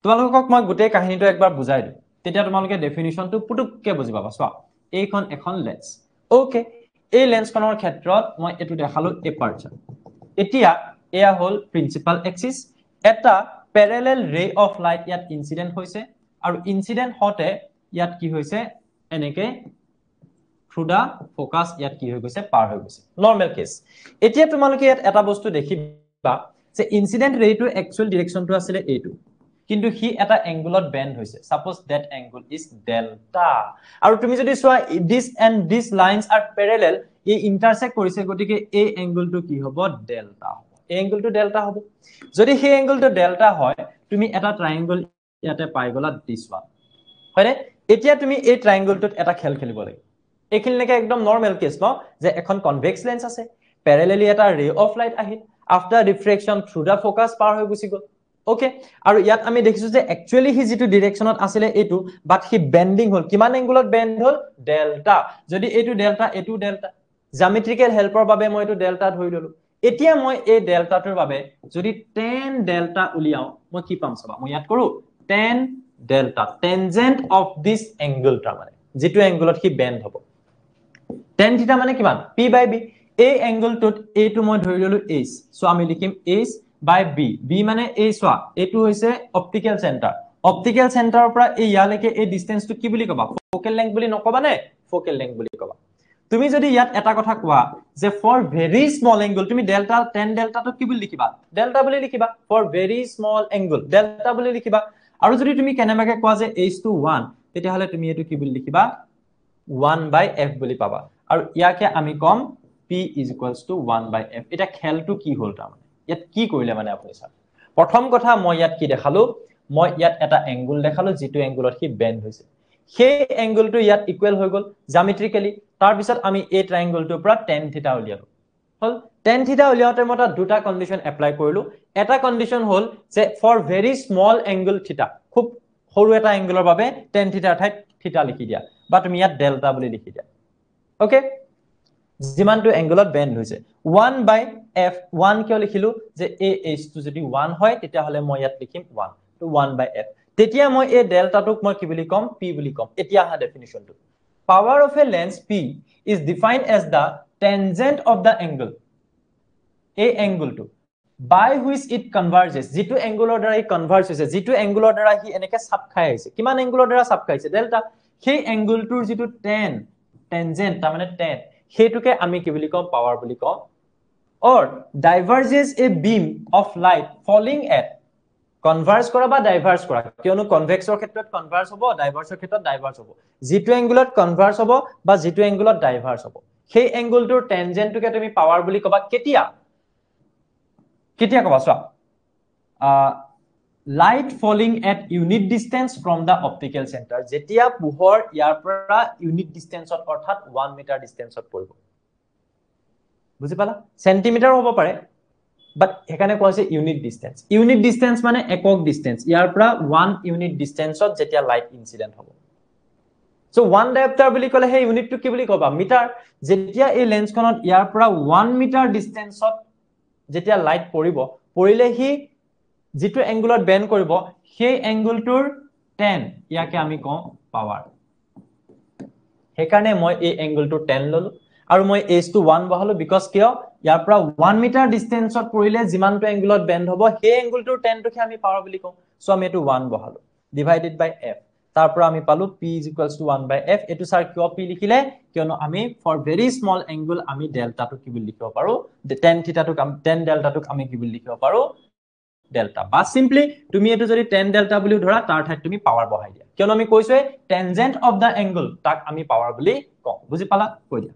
তোমালোকক মই গোটেই কাহিনীটো একবাৰ বুজাই দিম তেতিয়া তোমালোকে ডেফিনিশনটো পুতুককে বুজি পাবা চোৱা এইখন এখন লেন্স ওকে এই লেন্সখনৰ ক্ষেত্ৰত মই এটো দেখালো এপাৰ্চাৰ এতিয়া এয়া হল প্ৰিন্সিপাল এক্সিস এটা প্যাৰেলাল ৰে অফ লাইট ইয়াত ইনসিডেন্ট হৈছে আৰু ইনসিডেন্ট হতে ইয়াত কি হৈছে এনেকে থ্ৰু দা ফোকাস ইয়াত কি হৈ গৈছে পাৰ হৈ গৈছে নৰমাল কেস এতিয়া তোমালোকে ইয়াত এটা বস্তু দেখিবা যে ইনসিডেন্ট ৰেটো একচুয়াল ডাইৰেকশনটো আছিল এইটো কিন্তু হি এটা এংগুলত বেন্ড হৈছে suppose that angle is delta আৰু তুমি যদি চোৱা this and this lines are parallel এই ইন্টাৰসেক্ট কৰিছে গতিকে এই এংগলটো কি হ'ব ডেল্টা হ'ব এই এংগলটো ডেল্টা হ'ব যদি সেই এংগলটো ডেল্টা হয় তুমি এটা ট্ৰায়াঙ্গল ইয়াতে পাই গলা দিস ওয়ান হয়নে এতিয়া তুমি এই ট্ৰায়াঙ্গলটোত এটা খেল খেলিব লাগিব এইখিনিলৈকে একদম নৰমাল কেস ন যে এখন কনভেক্স লেন্স আছে প্যাৰালালি এটা ৰে অফ লাইট আহিল আফটাৰ ৰিফ্লেকশন থ্ৰু দা ফোকাস পাৰ হৈ গুছি গল ওকে আৰু ইয়াত আমি দেখিছো যে একচুয়ালি হি যেটো ডাইৰেকশনত আছিল এটো বাট হি বেন্ডিং হল কিমান এংগুলত বেন্ড হল ডেল্টা যদি এটো ডেল্টা জ্যামিট্ৰিকেল হেল্পৰ বাবে মই এটো ডেল্টা ধৰি ললো এতিয়া মই এই ডেল্টাটোৰ বাবে যদি tan ডেল্টা উলিয়াও মই কি পাম চাবা মই ইয়াত কৰো tan delta tangent of this angle টা মানে যেটো এংগলত হি বেন্ড হ'ব tan থিটা মানে কিমান p by b এই এংগলটোত এইটো মই ধৰি ললো h সো আমি লিখিম h by b b মানে এই সোয়া এটো হৈছে অপটিক্যাল সেন্টাৰৰ পৰা এই ইয়ালৈকে এই ডিসটেন্সটো কি বুলি কবা ফোকেল লেংথ বুলি নকবা নে ফোকেল লেংথ বুলি কবা তুমি যদি ইয়াত এটা কথা কোৱা যে ফৰ ভেৰি স্মল এংগল তুমি ডেল্টা tan ডেল্টাটো কি বুলি লিখিবা ডেল্টা বুলি লিখিবা for very small angle delta বুলি লিখিবা আৰু যদি তুমি কেনেবাকে কোৱা যে h to 1 তেতিয়া হলে তুমি এটো কি বুলি লিখিবা 1 by f বুলি পাবা আৰু ইয়াকে আমি কম p is equals to 1 by f এটা খেলটো কি হল তাৰ মানে ইয়াত কি কৰিলে মানে আপুনি চাওক প্ৰথম কথা মই ইয়াত কি দেখালো মই ইয়াত এটা এংগল দেখালো যেটো এংগলত কি বেন্ড হৈছে সেই এংগলটো ইয়াত ইকুৱেল হৈ গল জ্যামিট্ৰিক্যালি তাৰ পিছত আমি এই ট্ৰায়াঙ্গলটোৰ পৰা tan থিটা উলিয়ালো হল tan থিটা উলিয়াওতে মই দুটা কন্ডিশন এপ্লাই কৰিলো এটা কন্ডিশন হল যে ফৰ ভেৰি স্মল এংগল থিটা খুব সৰু এটা এংগলৰ বাবে tan থিটাৰ ঠাইত থিটা লিখি দিয়া বা তুমি ইয়াত ডেল্টা বুলি লিখি দিয়া ওকে যিমানটো এংগলত বেন্ড হৈছে 1 by f 1 কিয় লিখিলো যে এই h টো যদি 1 হয় তেতিয়া হলে মই ইয়াত লিখিম 1 তো 1 by f তেতিয়া মই এই ডেল্টাটোক মই কি বুলি কম p বুলি কম এতিয়া হা ডেফিনিশনটো power of a lens p is defined as the tangent of the angle a angle to by which it converges যেটো এংগলৰ দ্বাৰা ই কনভাৰ্জ হৈছে যেটো এংগলৰ দ্বাৰা হি এনেকে সাপ খাই আছে কিমান এংগলৰ দ্বাৰা সাপ খাইছে ডেল্টা সেই এংগলটোৰ যেটো tan tangent তাৰ মানে tan হেতুকে আমি কি বুলি কম পাৱাৰ বুলি কম or diverges a beam of light falling at converge কৰা বা ডাইভাৰ্জ কৰা কিয়নো কনভেক্সৰ ক্ষেত্ৰত কনভাৰ্জ হ'ব ডাইভাৰ্জৰ ক্ষেত্ৰত ডাইভাৰ্জ হ'ব যেটো এংগলত কনভাৰ্জ হ'ব বা যেটো এংগলত ডাইভাৰ্জ হ'ব সেই এংগলটোৰ টেনজেন্টটোকে তুমি পাৱাৰ বুলি কবা কেতিয়া কবা চোৱা light falling at unit distance from the optical center যেতিয়া পোহৰ ইয়াৰ পৰা ইউনিট ডিসটেন্সত অৰ্থাৎ 1 মিটাৰ ডিসটেন্সত পৰিব বুজি পালা সেন্টিমিটাৰ হ'ব পাৰে বাট এখানে কোৱা আছে ইউনিট ডিসটেন্স মানে একক ডিসটেন্স ইয়াৰ পৰা 1 ইউনিট ডিসটেন্সত যেতিয়া লাইট ইনসিডেন্ট হ'ব সো 1 ডায়োপ্টাৰ বুলি কলে হে ইউনিটটো কি বুলি কবা মিটাৰ যেতিয়া এই লেন্সখনত ইয়াৰ পৰা 1 মিটাৰ ডিসটেন্সত যেতিয়া লাইট পৰিলে হি যেটো এংগলত বেন্ড কৰিব সেই এংগলটোৰ tan ইয়াকে আমি কওঁ পাৱাৰ হেকাৰণে মই এই এংগলটো tan ললো আৰু মই h to 1 বহালো বিকজ কিয় ইয়াৰ পৰা 1 মিটাৰ ডিসটেন্সত পৰিলে যিমানটো এংগলত বেন্ড হ'ব সেই এংগলটোৰ tan টোকে আমি পাৱাৰ বুলি কওঁ সো আমি এটো 1 বহালো ডিভাইডেড বাই f তাৰ পৰা আমি পালো p is equals to 1 by f এটো স্যাৰ কিয় p লিখিলে কিয়নো আমি ফৰ ভেৰি স্মল এংগল আমি ডেল্টাটো কি বুলি লিখিব পাৰো tan থিটাটোক tan ডেল্টাটোক আমি কি বুলি লিখিব পাৰো ডেল্টা বা সিম্পলি তুমি এটো যদি tan ডেল্টা বুলি ধৰা তাৰ ঠাইত তুমি পাৱাৰ বহাই দিয়া কিয়নো আমি কৈছো টেনজেন্ট অফ দা এংগল তাক আমি পাৱাৰ বুলি কওঁ বুজি পালা কৈ দিয়া